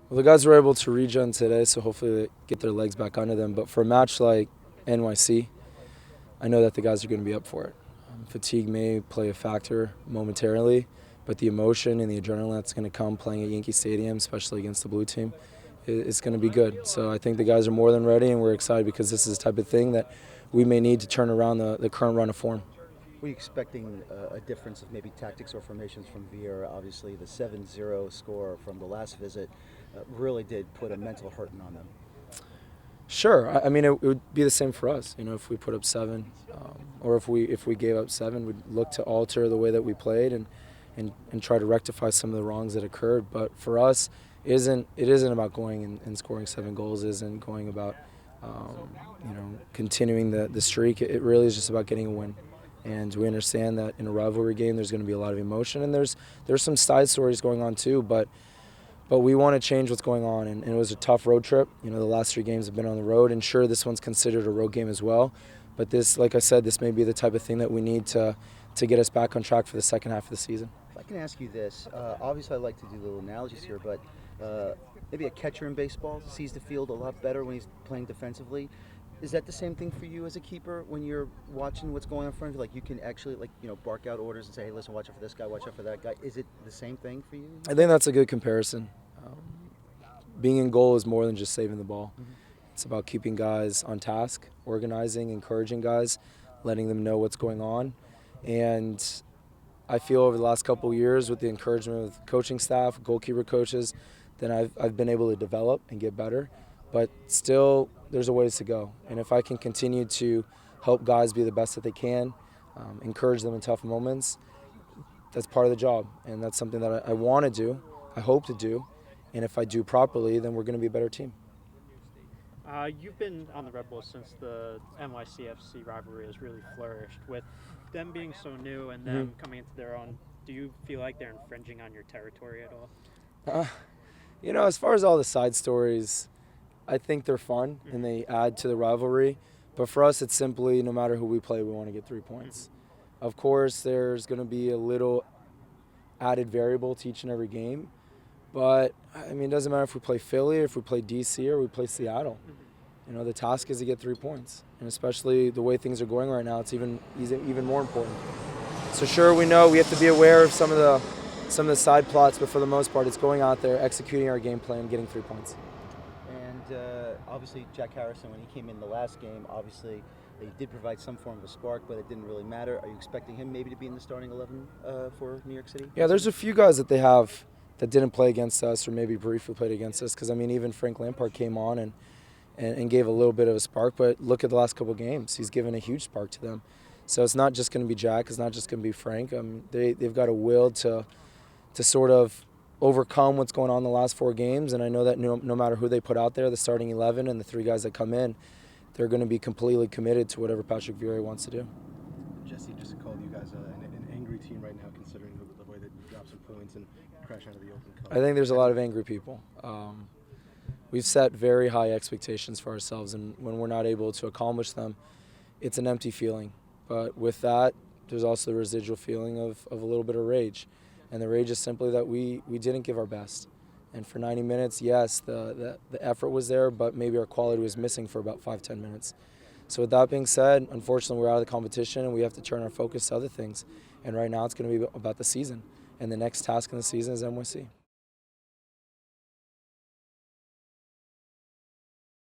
Well, the guys were able to regen today, so hopefully they get their legs back under them. But for a match like NYC, I know that the guys are going to be up for it. Fatigue may play a factor momentarily, but the emotion and the adrenaline that's going to come playing at Yankee Stadium, especially against the blue team, is going to be good. So I think the guys are more than ready, and we're excited because this is the type of thing that we may need to turn around the current run of form. Were you expecting a difference of maybe tactics or formations from Vieira? Obviously, the 7-0 score from the last visit really did put a mental hurting on them. Sure. I mean, it would be the same for us. If we put up 7, or if we gave up 7, we'd look to alter the way that we played and try to rectify some of the wrongs that occurred. But for us, it isn't about going and scoring 7 goals. It isn't going about continuing the streak. It really is just about getting a win. And we understand that in a rivalry game, there's going to be a lot of emotion, and there's some side stories going on too. But we want to change what's going on, and it was a tough road trip. The last 3 games have been on the road, and sure, this one's considered a road game as well. But this, like I said, this may be the type of thing that we need to get us back on track for the second half of the season. If I can ask you this, obviously I like to do little analogies here, but maybe a catcher in baseball sees the field a lot better when he's playing defensively. Is that the same thing for you as a keeper when you're watching what's going on in front of you? Like you can actually bark out orders and say, hey, listen, watch out for this guy, watch out for that guy. Is it the same thing for you? I think that's a good comparison. Being in goal is more than just saving the ball. Mm-hmm. It's about keeping guys on task, organizing, encouraging guys, letting them know what's going on. And I feel over the last couple of years with the encouragement of coaching staff, goalkeeper coaches, then I've been able to develop and get better. But still, there's a ways to go. And if I can continue to help guys be the best that they can, encourage them in tough moments, that's part of the job. And that's something that I want to do, I hope to do. And if I do properly, then we're going to be a better team. You've been on the Robles since the NYCFC rivalry has really flourished. With them being so new and them coming into their own, do you feel like they're infringing on your territory at all? As far as all the side stories, I think they're fun and they add to the rivalry. But for us, it's simply no matter who we play, we want to get 3 points. Of course, there's going to be a little added variable to each and every game. But, I mean, it doesn't matter if we play Philly, if we play DC, or we play Seattle. The task is to get 3 points. And especially the way things are going right now, it's even more important. So sure, we know we have to be aware of some of the side plots, but for the most part, it's going out there, executing our game plan, getting 3 points. And obviously, Jack Harrison, when he came in the last game, obviously he did provide some form of a spark, but it didn't really matter. Are you expecting him maybe to be in the starting 11 for New York City? Yeah, there's a few guys that they have that didn't play against us or maybe briefly played against us because, I mean, even Frank Lampard came on and gave a little bit of a spark, but look at the last couple of games. He's given a huge spark to them. So it's not just going to be Jack. It's not just going to be Frank. They've got a will to sort of overcome what's going on in the last 4 games, and I know that no matter who they put out there, the starting 11 and the 3 guys that come in, they're going to be completely committed to whatever Patrick Vieira wants to do. Jesse just called you guys an angry team right now, considering the way that you dropped some points and crashed out of the Open Cup. I think there's a lot of angry people. We've set very high expectations for ourselves, and when we're not able to accomplish them, it's an empty feeling. But with that, there's also the residual feeling of a little bit of rage. And the rage is simply that we didn't give our best. And for 90 minutes, yes, the effort was there, but maybe our quality was missing for about 5-10 minutes. So with that being said, unfortunately, we're out of the competition, and we have to turn our focus to other things. And right now, it's going to be about the season. And the next task in the season is NYC.